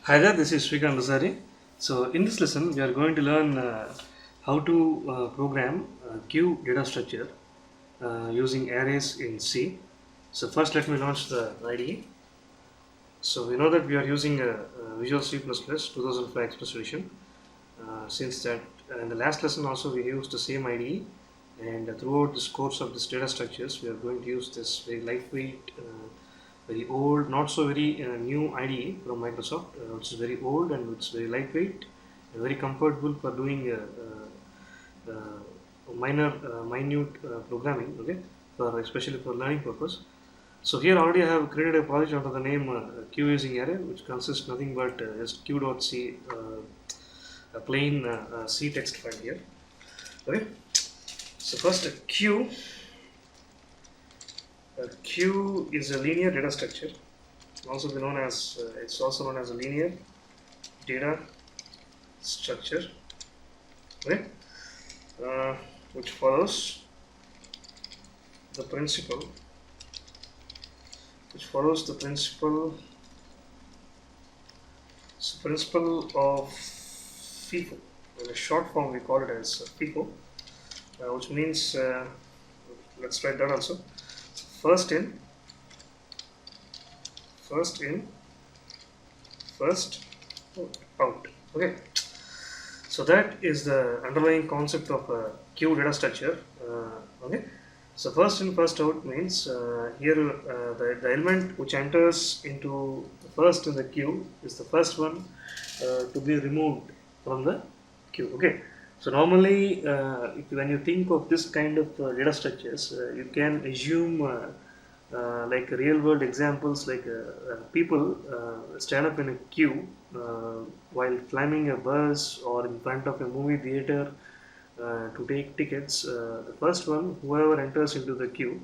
Hi there, this is Srikanth Dasari. So in this lesson, we are going to learn how to program queue data structure using arrays in C. So first, let me launch the IDE. So we know that we are using Visual C++ 2005 Express Edition. Since that, in the last lesson also we used the same IDE, and throughout this course of this data structures, we are going to use this very lightweight, very old, not so very new IDE from Microsoft, which is very old and it's very lightweight and very comfortable for doing minute programming. Okay, for especially for learning purpose. So here already I have created a project under the name queue using array, which consists nothing but just queue.c, a plain C text file here. Okay. So first a queue is a linear data structure, also be known as it's also known as a linear data structure. Okay. Which follows the principle of FIFO. In a short form, we call it as FIFO, which means let's write that also. First in, first out. Okay. So that is the underlying concept of a queue data structure. Okay. So first in, first out means here the element which enters into the first in the queue is the first one to be removed from the queue. Okay. So normally, when you think of this kind of data structures, you can assume like real world examples, like people stand up in a queue while climbing a bus or in front of a movie theater to take tickets. The first one, whoever enters into the queue,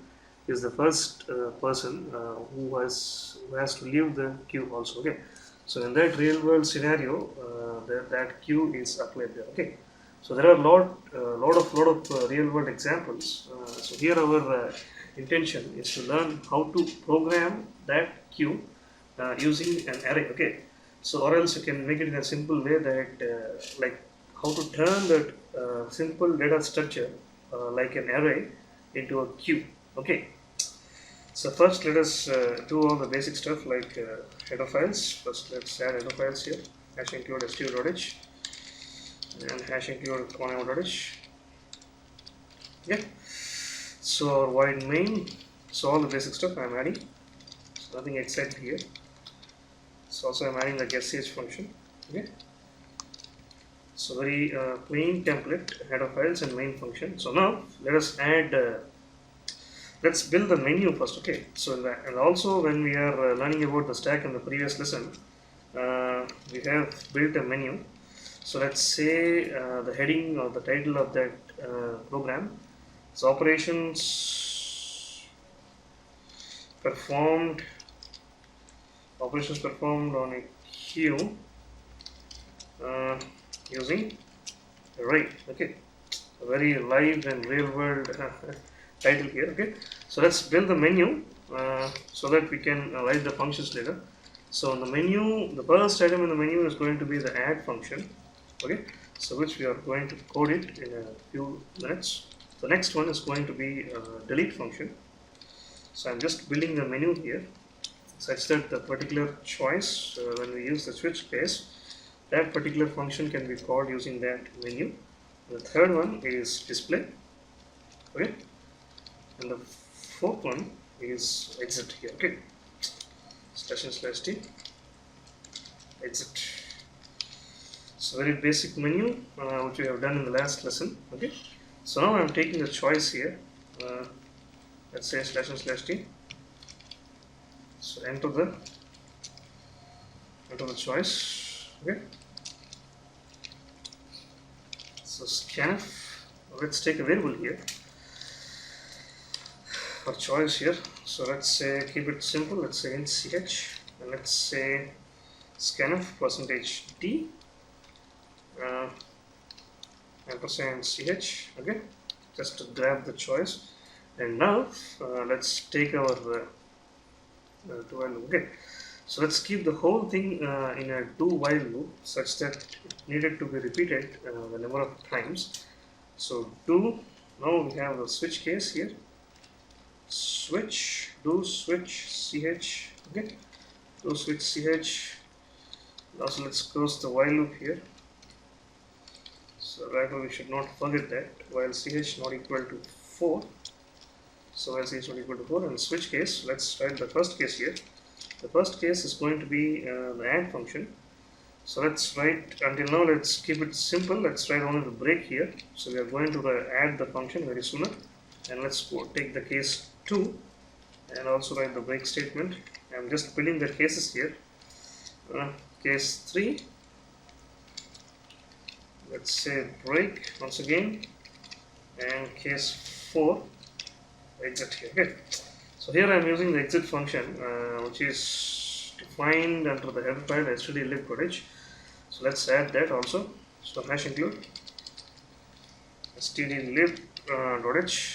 is the first person who has to leave the queue also. Okay, so in that real world scenario, that queue is applied there. Okay, so there are lot of real world examples. So here our intention is to learn how to program that queue using an array. Okay, so or else you can make it in a simple way that like how to turn that simple data structure like an array into a queue. Okay, so first let us do all the basic stuff like header files. First let's add header files here, hash include stu.h and hash include conio.h. Yeah, so our void main, so all the basic stuff I'm adding, so nothing exciting here. So also I'm adding the getch function. Okay, so very plain template, header files and main function. So now let us add let's build the menu first. Okay, so and also when we are learning about the stack in the previous lesson, we have built a menu. So let's say the heading or the title of that program is operations performed on a queue using array. Okay, a very live and real world title here. Okay, so let's build the menu so that we can write the functions later. So in the menu, the first item in the menu is going to be the add function. Okay, so which we are going to code it in a few minutes. The next one is going to be delete function. So I'm just building the menu here such that the particular choice when we use the switch case, that particular function can be called using that menu. The third one is display. Okay, and the fourth one is exit here. Okay, /t exit. So very basic menu which we have done in the last lesson. Okay, so now I'm taking the choice here. Let's say /t. So enter the choice. Okay, so scanf. Let's take a variable here for choice here. So let's say keep it simple. Let's say int ch, and let's say scanf %d ampersand ch. Okay, just to grab the choice. And now let's take our 12. Okay, So let's keep the whole thing in a do while loop such that it needed to be repeated the number of times. So do, now we have the switch case here, switch, do switch ch, okay, do switch ch. Also let's close the while loop here. So right now we should not forget that while ch not equal to 4, so while ch not equal to 4, and switch case, let's write the first case here. The first case is going to be the add function. So let's write, until now let's keep it simple, let's write only the break here. So we are going to add the function very soon, and let's go take the case 2 and also write the break statement. I'm just filling the cases here. Case 3, let's say break once again, and case 4, exit here. Okay. So here I am using the exit function, which is defined under the header file stdlib.h. So let's add that also. So hash include stdlib.h.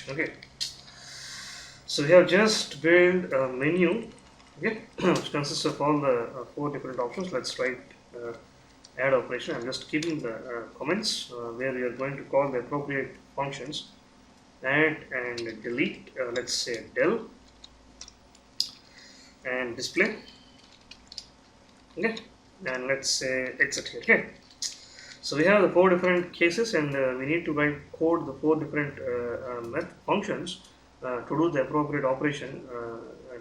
Okay. So we have just built a menu, okay, which consists of all the 4 different options. Let's write add operation. I'm just keeping the comments where we are going to call the appropriate functions. Add and delete. Let's say del and display. Okay, and let's say exit here. Okay, so we have the 4 different cases, and we need to write code the 4 different functions to do the appropriate operation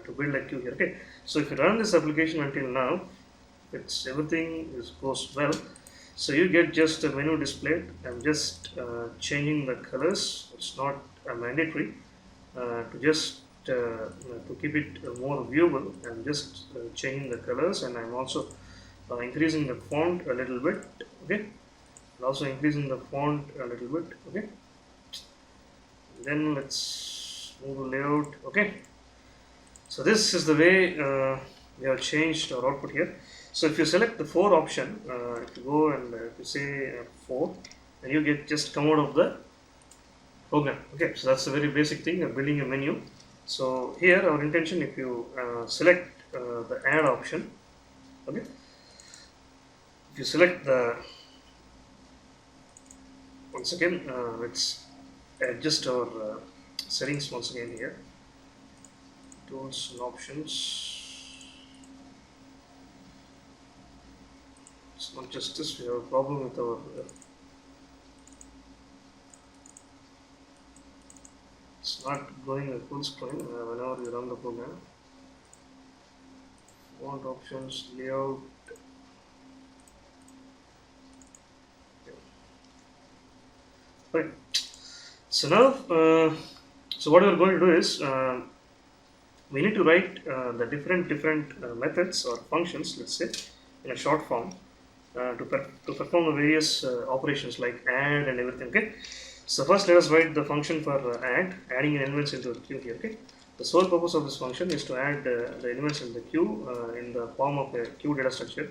to build a queue here. Okay, so if you run this application until now, everything goes well. So you get just a menu displayed. I'm just changing the colors. It's not mandatory to just to keep it more viewable. I'm just changing the colors, and I'm also increasing the font a little bit. Okay, and also increasing the font a little bit. Okay, then let's move the layout. Okay, so this is the way we have changed our output here. So if you select the 4 option, if you go and if you say 4, then you get just come out of the program. Okay, so that's a very basic thing of building a menu. So here our intention, if you select the add option, okay, if you select the, once again, let's adjust our settings once again here, tools and options. It's not just this, we have a problem with our it's not going at full screen whenever you run the program. Font options, layout. Okay. Right. So now, so what we are going to do is we need to write the different methods or functions, let's say, in a short form to perform the various operations like add and everything. Okay. So first let us write the function for adding an elements into the queue here. Okay. The sole purpose of this function is to add the elements in the queue in the form of a queue data structure.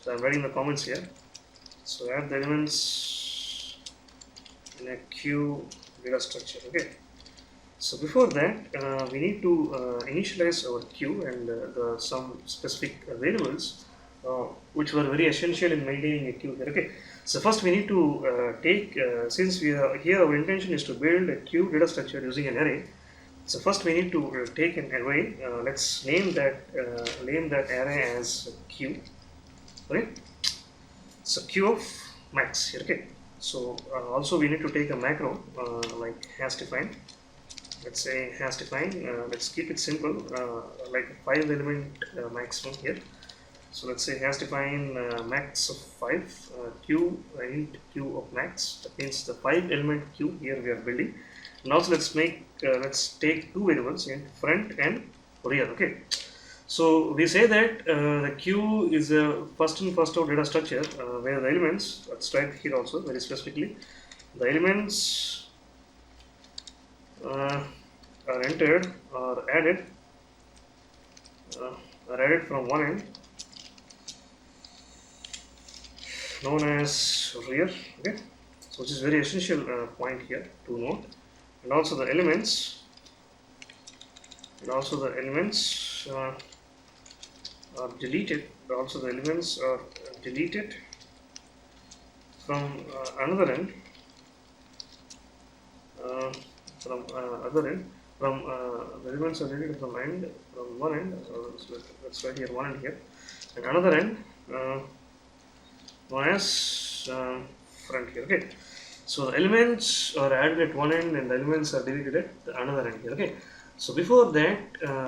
So I'm writing the comments here. So add the elements in a queue data structure. Okay. So before that, we need to initialize our queue and some specific variables which were very essential in maintaining a queue here. Okay. So first we need to take, since we are here, our intention is to build a queue data structure using an array. So first we need to take an array. Let's name that array as queue. Okay. So queue of max here. Okay. So also we need to take a macro like has define. Let's say has define. Let's keep it simple, like a 5 element maximum here. So let's say has define max of 5 queue int queue of max. That means the 5 element queue here we are building. And also let's take 2 variables in front and rear. Okay. So we say that the queue is a first in first out data structure where the elements, let's write here also very specifically, the elements are entered or added from one end, known as rear. Okay, so which is very essential point here to note. And also the elements are deleted, also the elements are deleted from another end, uh, from other end, from the elements are deleted from one end, so let's write here one end here, and another end known as front here. Okay, so the elements are added at one end and the elements are deleted at the another end here. Okay, so before that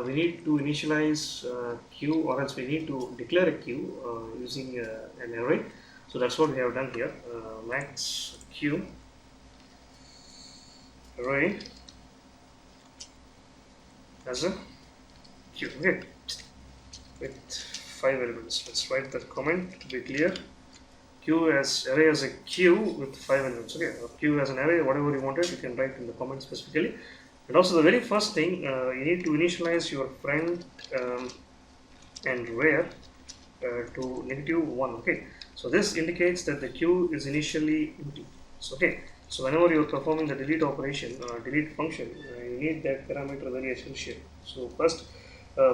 we need to initialize queue, or else we need to declare a queue using an array. So that's what we have done here. Max queue array as a queue. Okay, with 5 elements. Let's write that comment to be clear. Queue as array as a queue with 5 elements. Okay, or queue as an array, whatever you wanted, you can write in the comment specifically. And also the very first thing, you need to initialize your friend and where to -1. Okay, so this indicates that the queue is initially empty. So, okay, so whenever you are performing the delete operation, delete function, you need that parameter very essential. So first,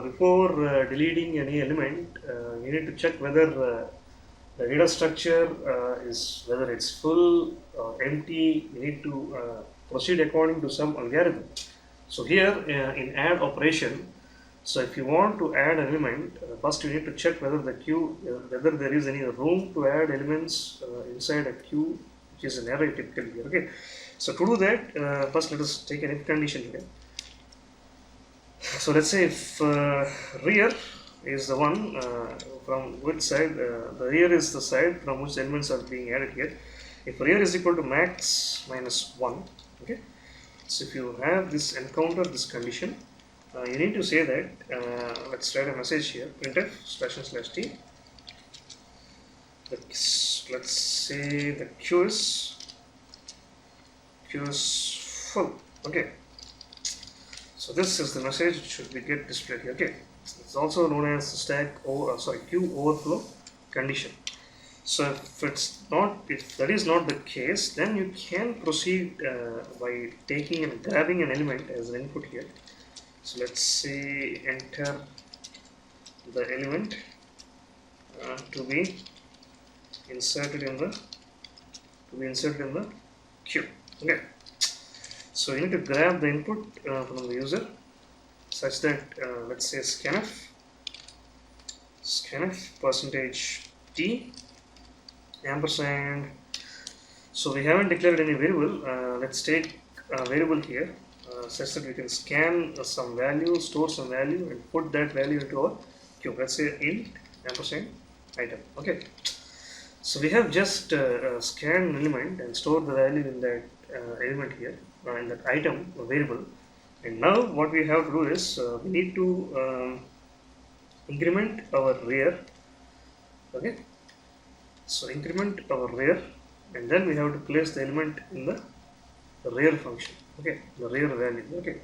before deleting any element, you need to check whether the data structure is whether it's full or empty. You need to proceed according to some algorithm. So here in add operation, so if you want to add an element, first you need to check whether the queue, whether there is any room to add elements inside a queue, which is an array typically here. Okay, so to do that, first let us take an if condition here. So let's say if rear is the one from which side, the rear is the side from which elements are being added here. If rear is equal to max minus 1, okay, so if you have this encounter this condition, you need to say that, let's write a message here, printf /n/t, let's say the queue is full. Okay, so this is the message it should be get displayed here. Okay, it's also known as queue overflow condition. So if that is not the case, then you can proceed by taking and grabbing an element as an input here. So let's say enter the element to be inserted in the queue. Okay, so you need to grab the input from the user such that let's say scanf %t ampersand. So we haven't declared any variable. Let's take a variable here such that we can scan some value, store some value, and put that value into our queue. Let's say int ampersand item. Okay, so we have just scanned an element and stored the value in that element here, in that item variable. And now what we have to do is we need to increment our rear. Okay, so increment our rear, and then we have to place the element in the rear function. Okay, the rear value. Okay,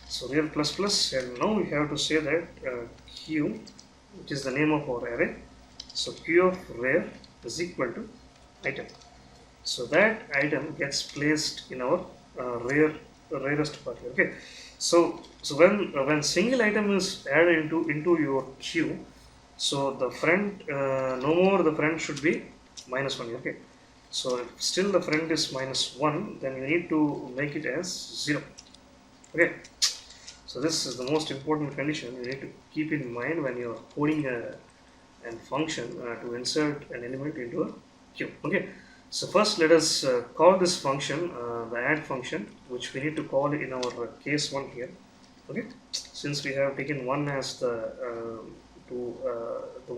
so rear plus plus, and now we have to say that queue, which is the name of our array, so queue of rear is equal to item. So that item gets placed in our rearest part here. Okay, so when single item is added into your queue, so the friend no more the friend should be -1. Okay, so if still the friend is -1, then you need to make it as 0. Okay, so this is the most important condition you need to keep in mind when you are coding a function to insert an element into a queue. Okay, so first let us call this function, the add function, which we need to call in our case 1 here. Okay, since we have taken 1 as the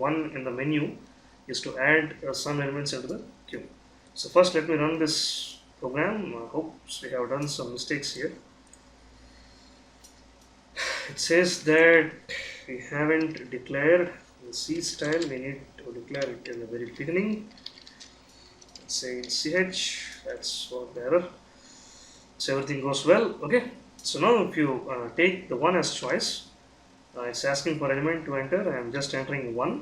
one in the menu is to add some elements into the queue. So first let me run this program. Hope we have done some mistakes here. It says that we haven't declared the C style. We need to declare it in the very beginning. Let's say it's ch. That's what the error. So everything goes well. Okay, so now if you take the 1 as choice, it's asking for element to enter. I am just entering 1,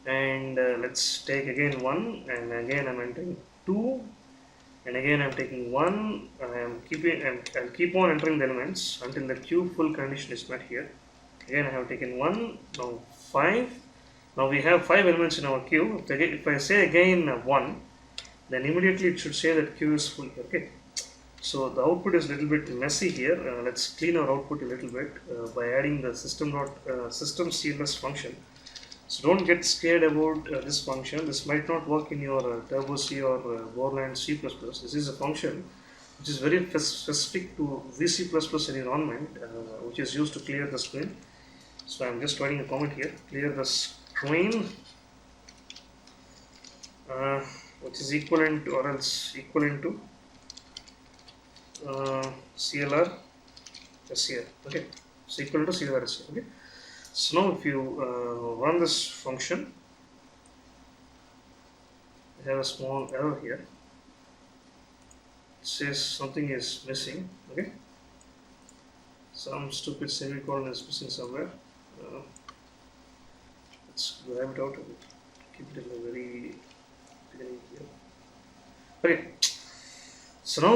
and let's take again 1, and again I'm entering 2, and again I'm taking 1. I'll keep on entering the elements until the queue full condition is met here. Again I have taken 1, now 5. Now we have 5 elements in our queue. If I say again 1, then immediately it should say that queue is full. Okay. So the output is a little bit messy here. Let's clean our output a little bit by adding the system CLS function. So don't get scared about this function. This might not work in your Turbo C or Borland C++. This is a function which is very specific to VC++ environment, which is used to clear the screen. So I'm just writing a comment here. Clear the screen, which is equivalent to, or else equivalent to CLR SCR. Okay, so equal to CLR SCR. Okay. So now if you run this function, I have a small error here. It says something is missing. Okay, some stupid semicolon is missing somewhere. Let's grab it out and keep it in the very beginning here. Okay. So now,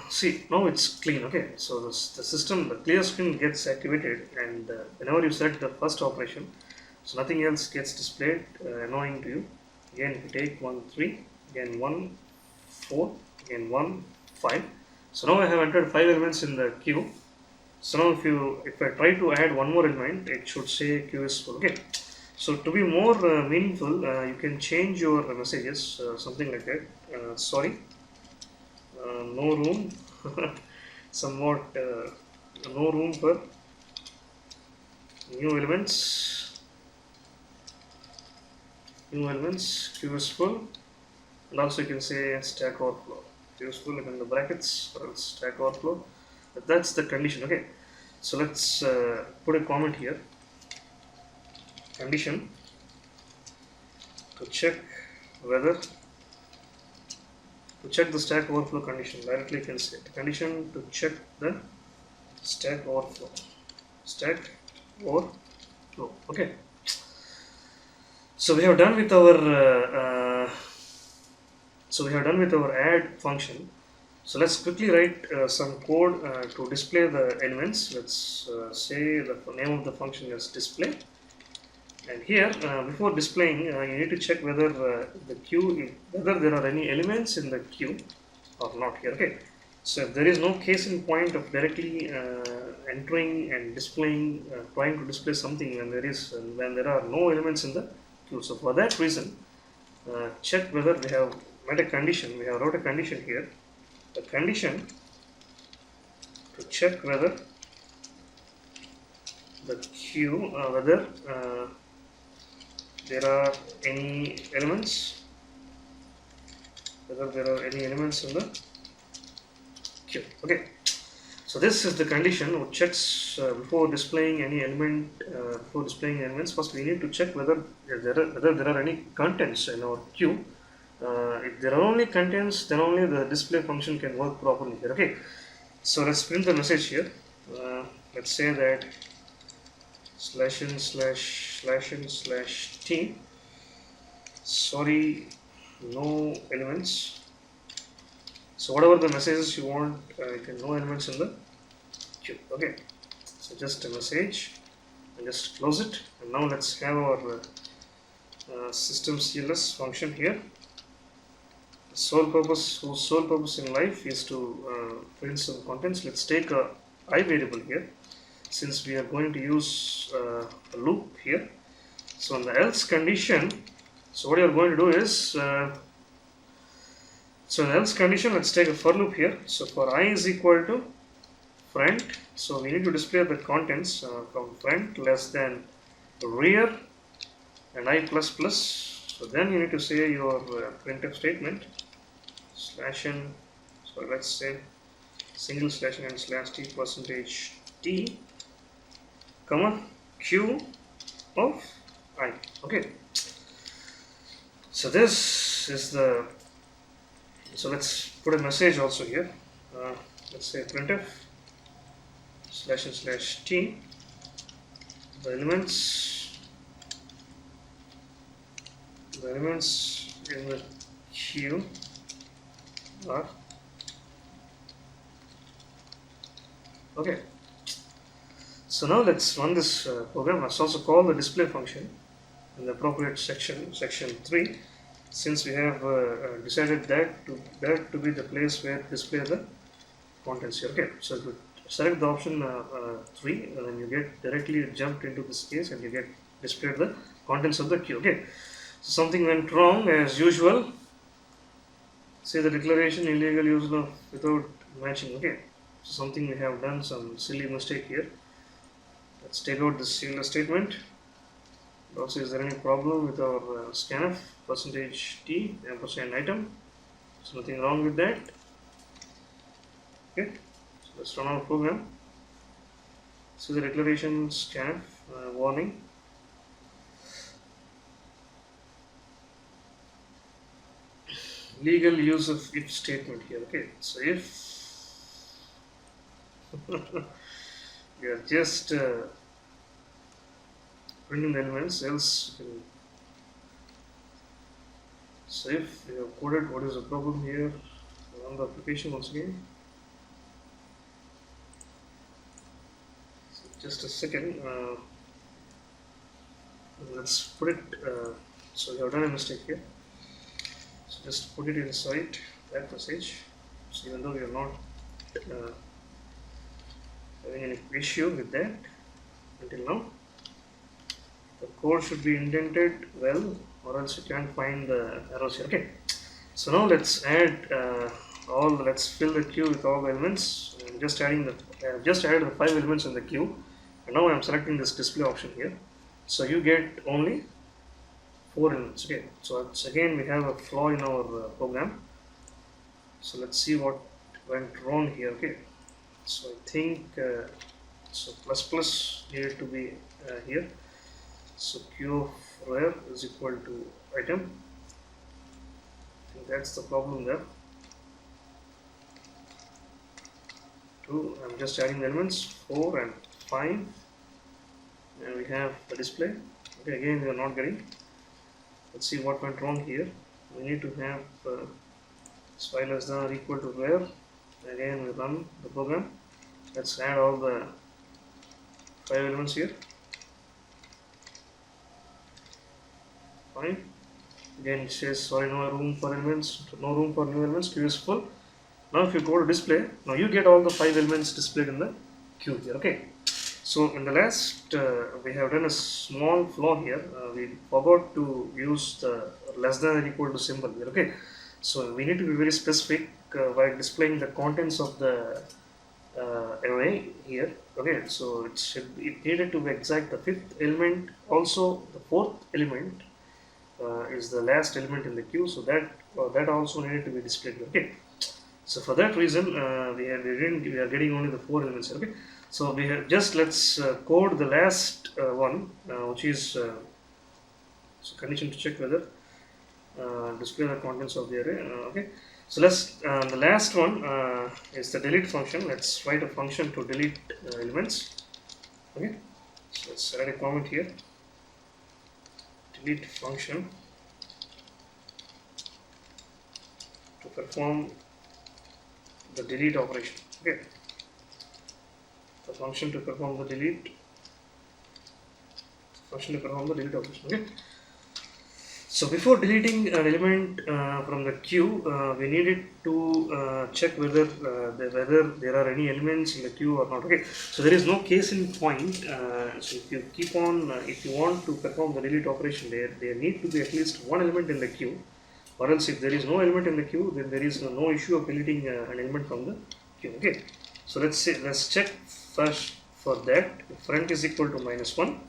see, now it's clean. Okay, so the system, the clear screen gets activated, and whenever you select the first operation, so nothing else gets displayed, annoying to you. Again, if you take 1 3, again 1 4, again 1 5. So now I have entered 5 elements in the queue. So now if I try to add one more element, it should say queue is full. Okay. So to be more meaningful, you can change your messages, something like that. Sorry. No room, somewhat no room for new elements, queue is full, and also you can say stack overflow, queue is full in the brackets, or else stack overflow. But that's the condition. Okay, so let's put a comment here, condition to check whether the stack overflow condition. Directly you can say condition to check the stack overflow. Okay. So we have done with our add function. So let's quickly write some code to display the elements. Let's say the name of the function is display. And here, before displaying, you need to check whether whether there are any elements in the queue or not here. Okay. So if there is no case in point of directly entering and displaying, trying to display something when there are no elements in the queue. So for that reason, check whether we have made a condition. We have wrote a condition here. The condition to check whether the queue, whether there are any elements, in the queue. Okay, so this is the condition which checks before displaying any element. Before displaying elements, first we need to check whether there are any contents in our queue. If there are only contents, then only the display function can work properly here. Okay, so let's print the message here. Let's say that /n/t, sorry, no elements. So whatever the messages you want, you can no elements in the queue. Okay, so just a message and just close it. And now let's have our system CLS function here. Whose sole purpose in life is to print some contents. Let's take a I variable here, since we are going to use a loop here. So on the else condition, so what you are going to do is, so in the else condition, let's take a for loop here. So for I is equal to front, so we need to display the contents from front less than rear and I plus plus. So then you need to say your printf statement /n, so let's say single /n /t %t, comma q of I. Okay, so this is the, so let's put a message also here. Let's say printf /n/t, the elements in the queue are okay. So now let's run this program. Let's also call the display function in the appropriate section, section 3, since we have decided that to be the place where display the contents here. Okay, so if you select the option 3, and then you get directly jumped into this case and you get displayed the contents of the queue. Okay, so something went wrong as usual. Say the declaration illegal use of without matching. Okay, so something we have done some silly mistake here. Let's take out this singular statement. Also, is there any problem with our scanf %t ampersand item? There's nothing wrong with that. Okay, so let's run our program. See the declaration scanf warning. Legal use of if statement here. Okay, so if we are just printing the elements, else you can. So if we have coded, what is the problem here? Run the application once again. So just a second. Let's put it. So we have done a mistake here. So just put it inside that message. So even though we are not having any issue with that until now, the code should be indented well, or else you can't find the arrows here. Okay, so now let's add let's fill the queue with all the elements. I'm just adding just added the 5 elements in the queue, and now I'm selecting this display option here. So you get only 4 elements. Okay, so it's again we have a flaw in our program. So let's see what went wrong here. Okay, so I think so plus needed to be here. So q of rare is equal to item. I think that's the problem there. 2, I'm just adding the elements 4 and 5, and we have the display. Okay, again we are not getting. Let's see what went wrong here. We need to have y less than or equal to where. Again we run the program. Let's add all the 5 elements here. Fine. Again it says sorry, no room for elements, no room for new elements, queue is full. Now if you go to display, now you get all the 5 elements displayed in the queue here. Okay. So in the last, we have done a small flaw here. We forgot to use the less than or equal to symbol here. Okay, so we need to be very specific while displaying the contents of the array here. Okay, so it needed to be exact. The 5th element, also the 4th element is the last element in the queue. So that also needed to be displayed. Okay, so for that reason, we are getting only the 4 elements. Okay. So we have just let's code the last one, which is so condition to check whether display the contents of the array. Okay, so let's the last one is the delete function. Let's write a function to delete elements. Okay, so let's add a comment here. Delete function to perform the delete operation. Okay. The function to perform the delete operation. Okay, so before deleting an element from the queue, we needed to check whether there are any elements in the queue or not. Okay, so there is no case in point. So if you keep on if you want to perform the delete operation, there need to be at least one element in the queue, or else if there is no element in the queue, then there is no issue of deleting an element from the queue. Okay, so let's check first for that. Front is equal to -1,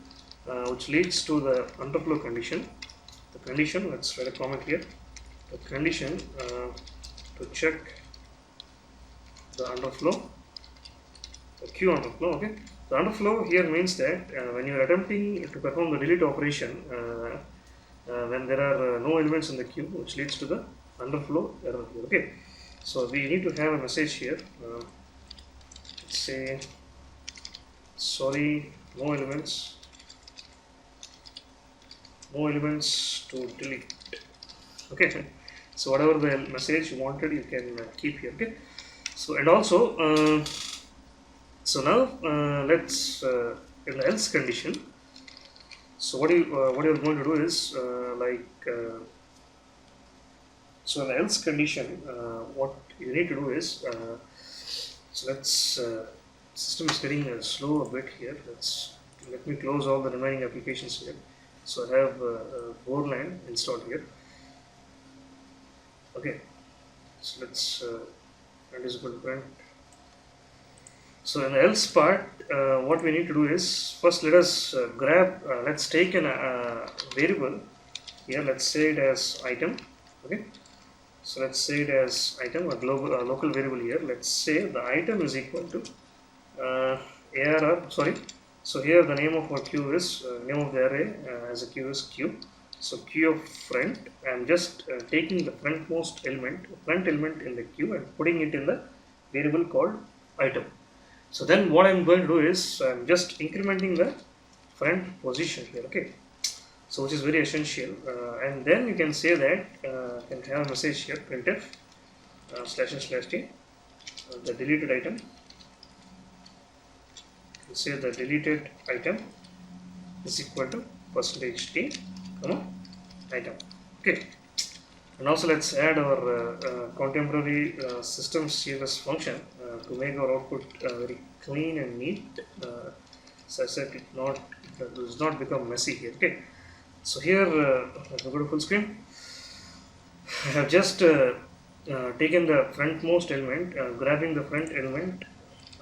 which leads to the underflow condition. The condition, let's write a comment here. The condition to check the underflow, the queue underflow. Okay, the underflow here means that when you are attempting to perform the delete operation, when there are no elements in the queue, which leads to the underflow error here. Okay, so we need to have a message here. Let's say sorry, no elements to delete. Okay, so whatever the message you wanted, you can keep here. Okay, so and also So now let's in the else condition. So what you're going to do is so in the else condition, what you need to do is so let's system is getting slow a bit here. Let me close all the remaining applications here. So I have Borland installed here. Okay, so let's print is equal to print. So in the else part, what we need to do is first let us let's take an variable here. Let's say it as item. Okay, so let's say it as item, a global local variable here. Let's say the item is equal to ARR. Sorry. So here the name of our queue is name of the array as a queue is queue. So queue of front. I'm just taking the front element in the queue and putting it in the variable called item. So then what I'm going to do is I'm just incrementing the front position here. Okay. So which is very essential, and then you can say that you can have a message here printf /n/t the deleted item. You say the deleted item is equal to %t item. Okay, and also let's add our contemporary system CSS function to make our output very clean and neat, such that it does not become messy here. Okay. So here, let me go to full screen. I have just taken the frontmost element, grabbing the front element.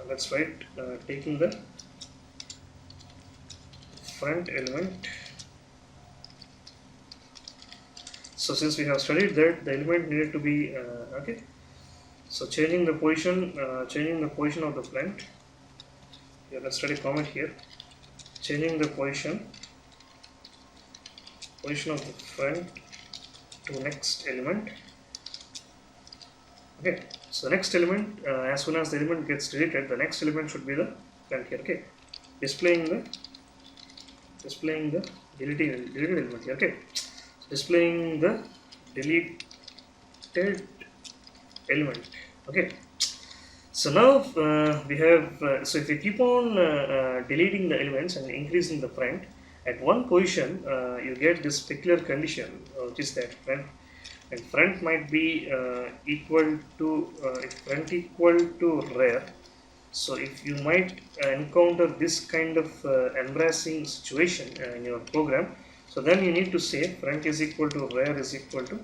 That's right, taking the front element. So since we have studied that the element needed to be okay. So changing the position of the front. Here, let's study comment here. Changing the position of the front to next element. Okay, so the next element, as soon as the element gets deleted, the next element should be the front here. Okay, displaying the deleted element here. Okay, displaying the deleted element. Okay, so now we have so if we keep on deleting the elements and increasing the front, at one position you get this peculiar condition, which is that front might be equal to front equal to rear. So if you might encounter this kind of embarrassing situation in your program, so then you need to say front is equal to rear is equal to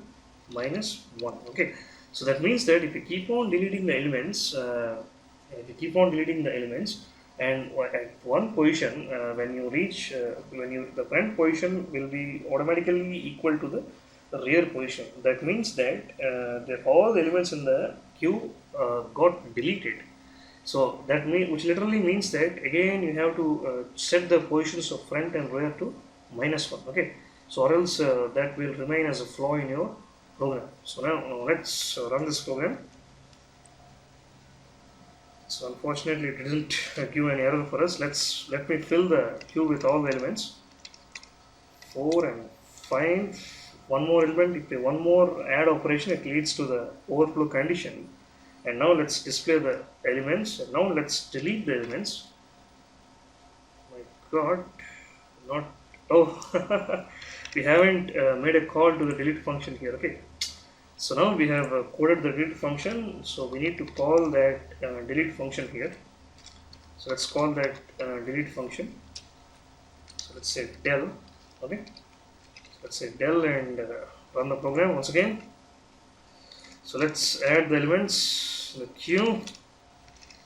-1. Okay, so that means that if you keep on deleting the elements, and at one position when you reach the front position will be automatically equal to the rear position. That means that all the elements in the queue got deleted. So that which literally means that again you have to set the positions of front and rear to -1. Okay, so or else that will remain as a flaw in your program. So now let's run this program. So unfortunately it didn't give an error for us. Let me fill the queue with all the elements. 4 and 5. One more element. If one more add operation, it leads to the overflow condition. And now let's display the elements. And now let's delete the elements. My God, not we haven't made a call to the delete function here. Okay. So now we have coded the delete function, so we need to call that delete function here. So let's call that delete function. So let's say del. Okay. So let's say del and run the program once again. So let's add the elements in the queue.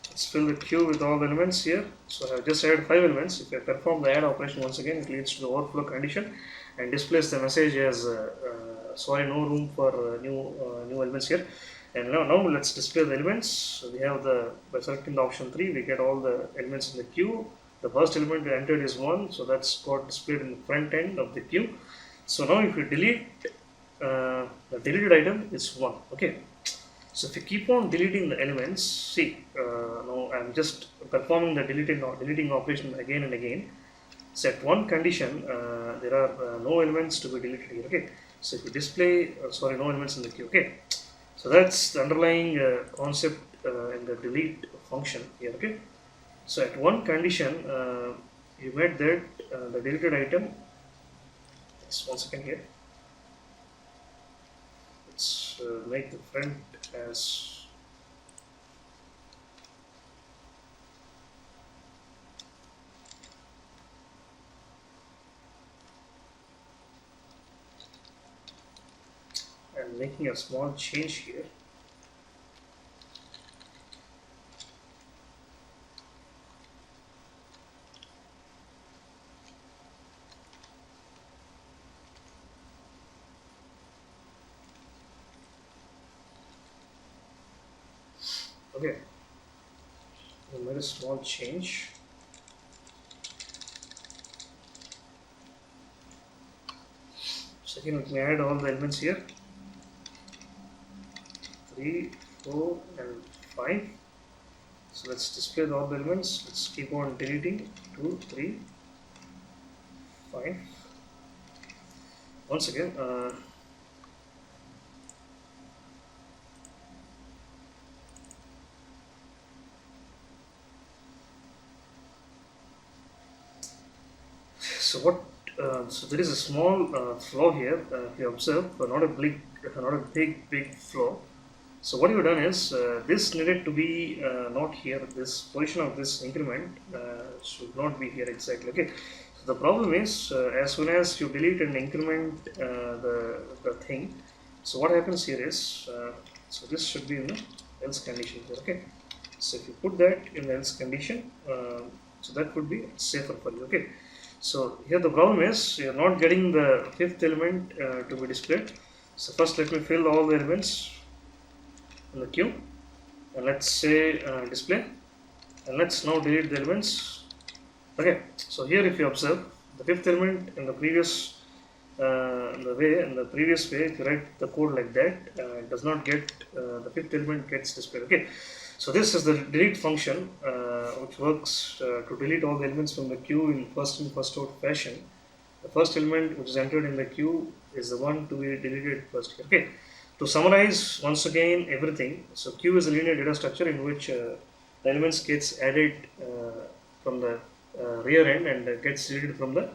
Let's fill the queue with all the elements here. So I have just added 5 elements. If I perform the add operation once again, it leads to the overflow condition and displays the message as sorry, no room for new elements here. And now let's display the elements. So we have by selecting the option 3, we get all the elements in the queue. The first element we entered is 1, so that's got displayed in the front end of the queue. So now if you delete the deleted item, it's 1. Okay. So if you keep on deleting the elements, see, now I'm just performing the deleting operation again and again. Set one condition, there are no elements to be deleted here. Okay. So if you display, no elements in the queue. Okay. So that's the underlying concept in the delete function here. Okay. So at one condition, you made that the deleted item, just 1 second here, let's make the front as I'm making a small change here. Okay, I made a small change. Second, let me add all the elements here, 3, 4 and 5. So let's display all the elements. Let's keep on deleting 2, 3, 5. Once again, so what? So there is a small flaw here. If you observe, but not a big flaw. So what you've done is this needed to be not here. This position of this increment should not be here exactly. Okay. So the problem is as soon as you delete and increment the thing. So what happens here is so this should be in the else condition here. Okay. So if you put that in the else condition, so that would be safer for you. Okay. So here the problem is you're not getting the fifth element to be displayed. So first let me fill all the elements in the queue, and let's say display, and let's now delete the elements. Okay, so here if you observe the fifth element in the previous in the previous way, if you write the code like that, it does not get the fifth element gets displayed. Okay, so this is the delete function which works to delete all the elements from the queue in first in first out fashion. The first element which is entered in the queue is the one to be deleted first. Okay, to summarize once again everything, so queue is a linear data structure in which the elements gets added from the rear end and gets deleted from the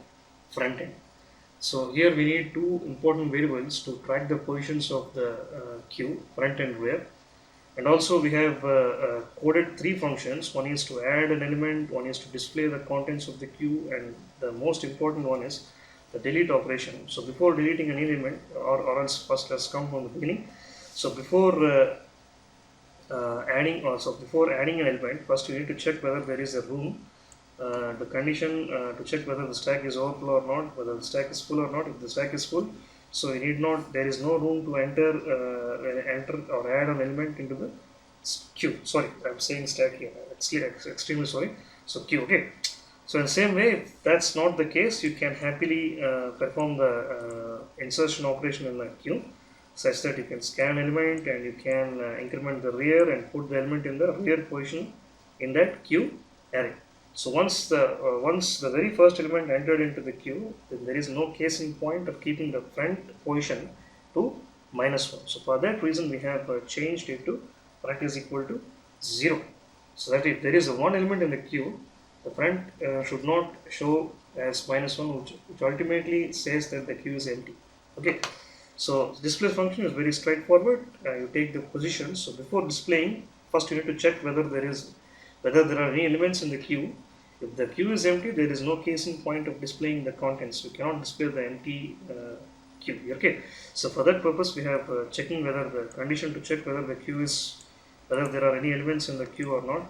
front end. So here we need two important variables to track the positions of the queue, front and rear. And also we have coded three functions. One is to add an element, one is to display the contents of the queue, and the most important one is the delete operation. So before deleting an element, or else first let's come from the beginning. So before before adding an element, first you need to check whether there is a room. The condition to check whether the stack is overflow or not, whether the stack is full or not. If the stack is full, so you need not, there is no room to enter or add an element into the queue. Sorry, I'm saying stack here. Extremely sorry. So queue. Okay. So in the same way, if that's not the case, you can happily perform the insertion operation in the queue, such that you can scan element and you can increment the rear and put the element in the rear position in that queue array. So once the very first element entered into the queue, then there is no case in point of keeping the front position to -1. So for that reason, we have changed it to front is equal to 0. So that if there is a one element in the queue, the front should not show as -1, which ultimately says that the queue is empty. Okay. So display function is very straightforward. You take the position. So before displaying, first you need to check whether there are any elements in the queue. If the queue is empty, there is no case in point of displaying the contents. You cannot display the empty queue. Okay. So for that purpose, we have checking whether the condition to check whether the queue is, whether there are any elements in the queue or not.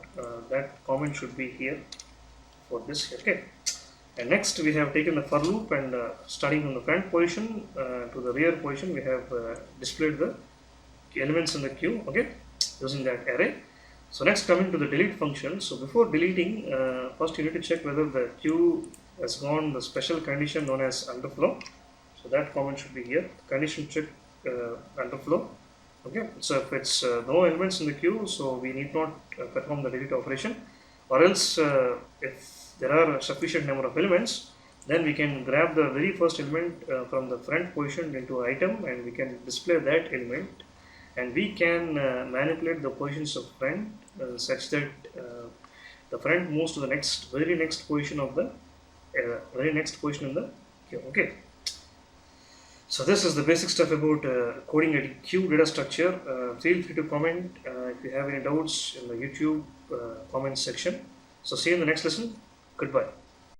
That comment should be here for this here. Okay. And next we have taken the for loop, and starting from the front position to the rear position, we have displayed the elements in the queue. Okay, using that array. So next, coming to the delete function. So before deleting, first you need to check whether the queue has gone the special condition known as underflow. So that comment should be here. Condition check underflow. Okay. So if it's no elements in the queue, so we need not perform the delete operation. Or else, if there are a sufficient number of elements, then we can grab the very first element from the front position into item, and we can display that element. And we can manipulate the positions of front such that the friend moves to the very next position of the very next position in the queue. Okay. So this is the basic stuff about coding a queue data structure. Feel free to comment if you have any doubts in the YouTube comment section. So see you in the next lesson. Goodbye.